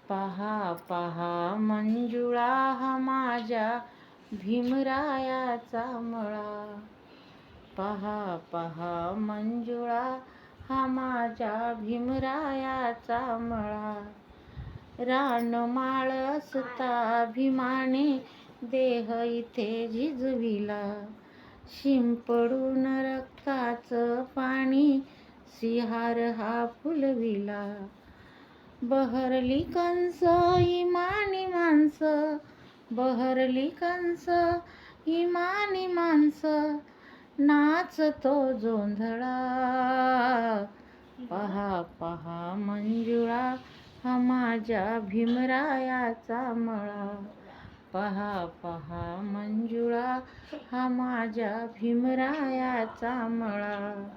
पहा पहा मंजुळा हा माझ्या भीमरायाचा मळा. पहा पहा मंजुळा हा माझ्या भीमरायाचा मळा. रानमाळ असता भीमाने देह इथे झिजविला. शिंपडून रक्ताचं पाणी सिंहार हा फुलविला. बहरली कंस इमानी माणसं, बहरली कंस इमानी माणसं, नाचतो जोंधळा. पहा पहा मंजुळा हा माझ्या भीमरायाचा मळा. पहा पहा मंजुळा हा माझ्या भीमरायाचा मळा.